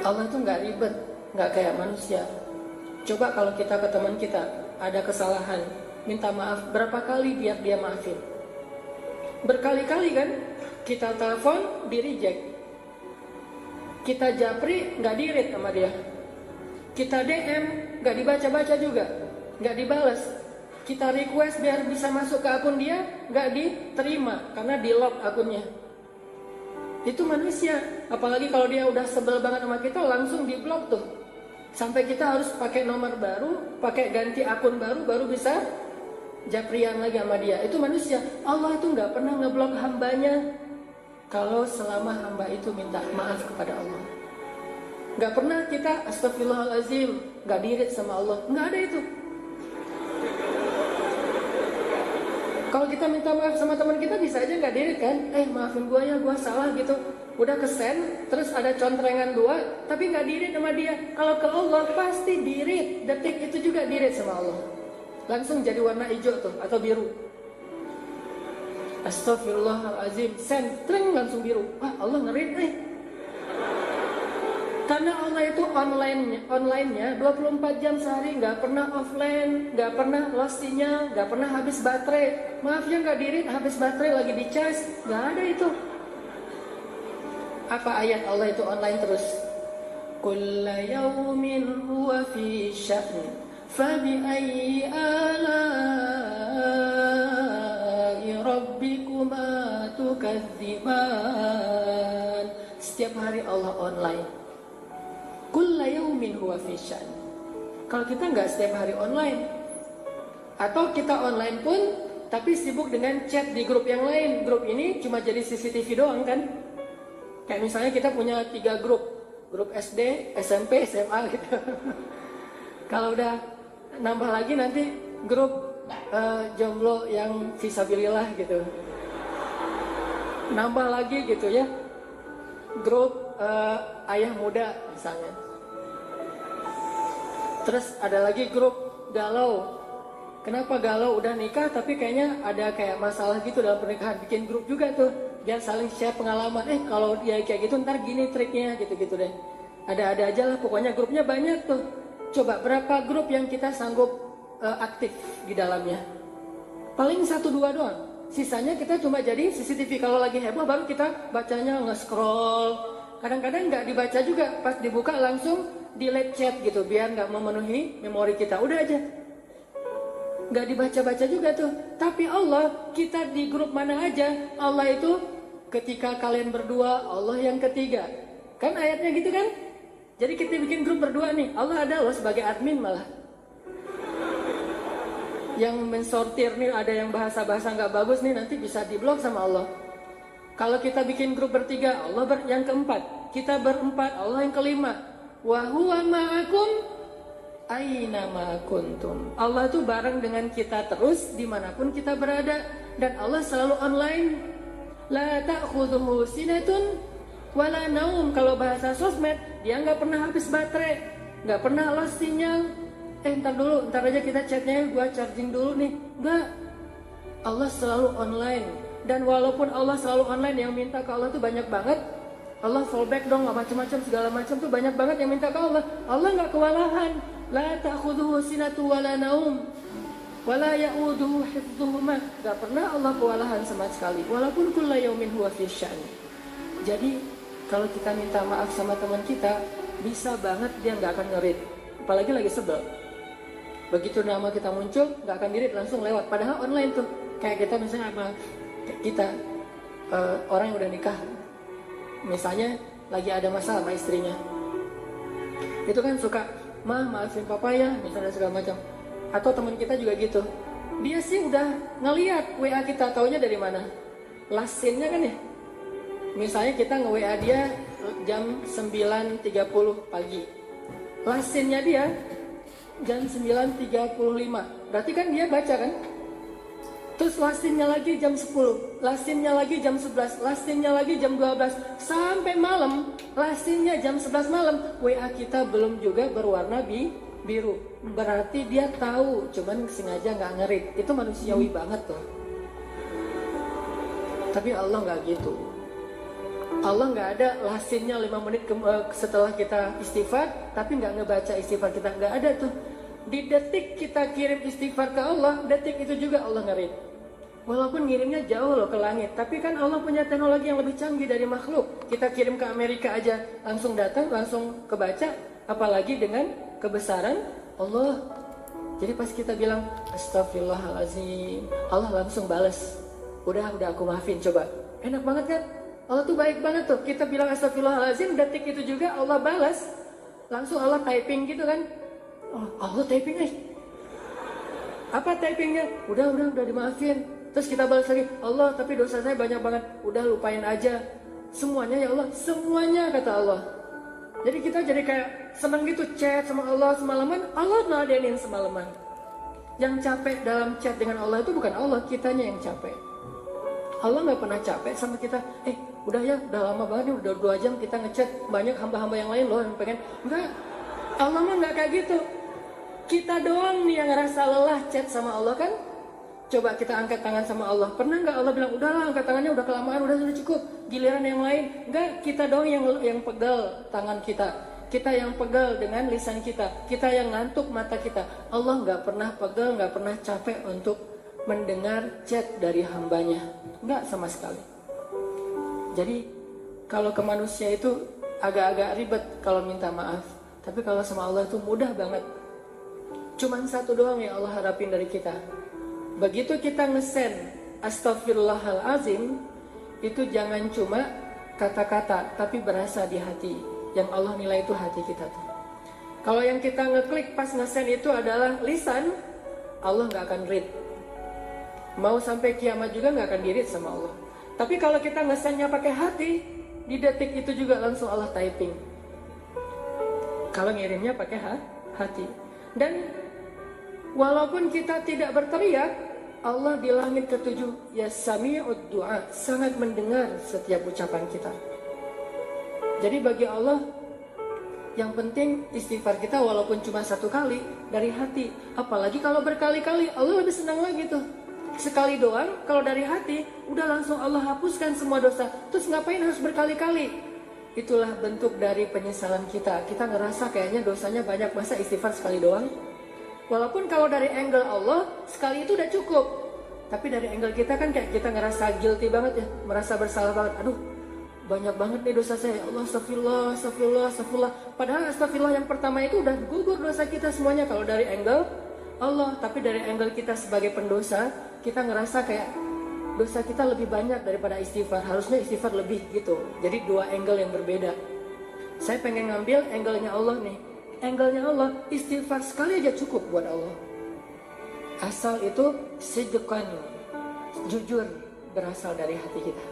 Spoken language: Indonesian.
Allah itu nggak ribet, nggak kayak manusia. Coba kalau kita ke teman kita ada kesalahan, minta maaf berapa kali biar dia maafin? Berkali-kali kan? Kita telepon, di reject. Kita japri, nggak di-read sama dia. Kita DM, nggak dibaca-baca juga, nggak dibales. Kita request biar bisa masuk ke akun dia, nggak diterima karena di-lock akunnya. Itu manusia. Apalagi kalau dia udah sebel banget sama kita, langsung di-block tuh. Sampai kita harus pakai nomor baru, pakai ganti akun baru, baru bisa japrian lagi sama dia. Itu manusia. Allah itu nggak pernah ngeblok hambanya kalau selama hamba itu minta maaf kepada Allah. Nggak pernah kita astagfirullahalazim, nggak dirit sama Allah, nggak ada itu. Kalau kita minta maaf sama teman kita bisa aja nggak dirit kan? Maafin gua ya, gua salah gitu. Udah kesen, terus ada contrengan 2, tapi nggak dirit sama dia. Kalau ke Allah pasti dirit, detik itu juga dirit sama Allah. Langsung jadi warna hijau tuh atau biru. Astagfirullahalazim, send, treng langsung biru. Wah, Allah ngerit Karena Allah itu online-nya 24 jam sehari, nggak pernah offline, nggak pernah lost sinyal, nggak pernah habis baterai. Maaf ya nggak dirit, habis baterai lagi di charge, nggak ada itu. Apa ayat Allah itu online terus? Kulla yawmin huwa fi sya'n, fabi'ayyi ala'i rabbikuma tukadziban. Setiap hari Allah online. Kulla yawmin huwa fi sya'n. Kalau kita nggak setiap hari online, atau kita online pun tapi sibuk dengan chat di grup yang lain. Grup ini cuma jadi CCTV doang kan? Kayak misalnya kita punya 3 grup SD, SMP, SMA gitu. Kalau udah nambah lagi nanti grup jomblo yang fisabilillah gitu. Nambah lagi gitu ya. Grup ayah muda misalnya. Terus ada lagi grup galau. Kenapa galau udah nikah tapi kayaknya ada kayak masalah gitu dalam pernikahan, bikin grup juga tuh biar saling share pengalaman. Kalau dia kayak gitu ntar gini triknya gitu-gitu deh. Ada-ada aja lah, pokoknya grupnya banyak tuh. Coba berapa grup yang kita sanggup aktif di dalamnya? Paling 1-2 doang. Sisanya kita cuma jadi CCTV. Kalau lagi heboh baru kita bacanya nge-scroll. Kadang-kadang nggak dibaca juga, pas dibuka langsung delete chat gitu biar nggak memenuhi memori kita. Udah aja. Nggak dibaca-baca juga tuh. Tapi Allah, kita di grup mana aja, Allah itu ketika kalian berdua, Allah yang ketiga. Kan ayatnya gitu kan? Jadi kita bikin grup berdua nih, Allah ada loh sebagai admin malah. Yang mensortir nih, ada yang bahasa-bahasa nggak bagus nih, nanti bisa diblok sama Allah. Kalau kita bikin grup bertiga, Allah yang keempat. Kita berempat, Allah yang kelima. Wa huwa ma'akum aina ma kuntum. Allah itu bareng dengan kita terus dimanapun kita berada, dan Allah selalu online. La ta'khudhuhu sinatun wala naum. Kalau bahasa sosmed, dia nggak pernah habis baterai, nggak pernah lost sinyal. Ntar aja kita chatnya, gua charging dulu nih. Nggak. Allah selalu online. Dan walaupun Allah selalu online, yang minta ke Allah tuh banyak banget. Allah fallback dong, nggak macam-macam segala macam tuh banyak banget yang minta ke Allah. Allah nggak kewalahan. La ta'khudhuhu sinatu wala naum wala ya'uduhu hifdhuhuma. Gak pernah Allah kewalahan sama sekali. Walaupun kulla yaumin huwa fi sya'n. Jadi kalau kita minta maaf sama teman kita, bisa banget dia nggak akan ngerit. Apalagi lagi sebel. Begitu nama kita muncul, nggak akan dirit, langsung lewat. Padahal online tuh. Kayak kita misalnya sama kita orang yang udah nikah, misalnya lagi ada masalah sama istrinya, itu kan suka, maafin papa ya, misalnya segala macam. Atau teman kita juga gitu, dia sih udah ngeliat WA kita, taunya dari mana? Last scene-nya kan ya. Misalnya kita nge-WA dia jam 9.30 pagi. Last scene-nya dia jam 9.35. Berarti kan dia baca kan? Terus last scene-nya lagi jam 10, last scene-nya lagi jam 11, last scene-nya lagi jam 12, sampai malam, last scene-nya jam 11 malam, WA kita belum juga berwarna biru. Berarti dia tahu, cuman sengaja nggak ngerit. Itu manusiawi banget tuh. Tapi Allah nggak gitu. Allah nggak ada lasinnya 5 menit setelah kita istighfar, tapi nggak ngebaca istighfar kita, nggak ada tuh. Di detik kita kirim istighfar ke Allah, detik itu juga Allah ngerit. Walaupun ngirimnya jauh loh ke langit, tapi kan Allah punya teknologi yang lebih canggih dari makhluk. Kita kirim ke Amerika aja langsung datang, langsung kebaca, apalagi dengan kebesaran Allah. Jadi pas kita bilang astagfirullahalazim, Allah langsung balas. Udah aku maafin, coba. Enak banget kan? Allah tuh baik banget tuh. Kita bilang astagfirullahalazim, detik itu juga Allah balas. Langsung Allah typing gitu kan. Oh, Allah typing apa typingnya? Udah dimaafin. Terus kita balas lagi, Allah tapi dosa saya banyak banget. Udah lupain aja. Semuanya ya Allah, semuanya kata Allah. Jadi kita jadi kayak seneng gitu chat sama Allah semalaman. Allah ngeladenin semalaman. Yang capek dalam chat dengan Allah itu bukan Allah, kitanya yang capek. Allah nggak pernah capek sama kita. Udah ya, udah lama banget nih, udah 2 jam kita ngechat. Banyak hamba-hamba yang lain loh yang pengen. Enggak, Allah mah nggak kayak gitu. Kita doang nih yang ngerasa lelah chat sama Allah kan. Coba kita angkat tangan sama Allah. Pernah nggak Allah bilang, udahlah angkat tangannya, udah kelamaan, udah cukup. Giliran yang lain. Enggak, kita doang yang pegal tangan kita. Kita yang pegal dengan lisan kita. Kita yang ngantuk mata kita. Allah nggak pernah pegal, nggak pernah capek untuk mendengar chat dari hambanya. Nggak sama sekali. Jadi kalau ke manusia itu agak-agak ribet kalau minta maaf. Tapi kalau sama Allah itu mudah banget. Cuman satu doang yang Allah harapin dari kita. Begitu kita ngesen astagfirullahalazim, itu jangan cuma kata-kata, tapi berasa di hati. Yang Allah nilai itu hati kita tuh. Kalau yang kita ngeklik pas ngesen itu adalah lisan, Allah nggak akan read. Mau sampai kiamat juga nggak akan di-read sama Allah. Tapi kalau kita ngesennya pakai hati, di detik itu juga langsung Allah typing. Kalau ngirimnya pakai hati. Dan walaupun kita tidak berteriak, Allah di langit ke-7 ya sami'ud du'a, sangat mendengar setiap ucapan kita. Jadi bagi Allah yang penting istighfar kita walaupun cuma 1 kali dari hati. Apalagi kalau berkali-kali, Allah lebih senang lagi tuh. Sekali doang kalau dari hati udah langsung Allah hapuskan semua dosa. Terus ngapain harus berkali-kali? Itulah bentuk dari penyesalan kita. Kita ngerasa kayaknya dosanya banyak, masa istighfar sekali doang? Walaupun kalau dari angle Allah, sekali itu udah cukup. Tapi dari angle kita kan kayak kita ngerasa guilty banget ya. Merasa bersalah banget. Aduh, banyak banget nih dosa saya. Ya Allah, astagfirullah. Padahal astagfirullah yang pertama itu udah gugur dosa kita semuanya. Kalau dari angle Allah. Tapi dari angle kita sebagai pendosa, kita ngerasa kayak dosa kita lebih banyak daripada istighfar. Harusnya istighfar lebih gitu. Jadi 2 angle yang berbeda. Saya pengen ngambil angle-nya Allah nih. Angle-nya Allah, istighfar sekali aja cukup buat Allah. Asal itu sidqan, jujur, berasal dari hati kita.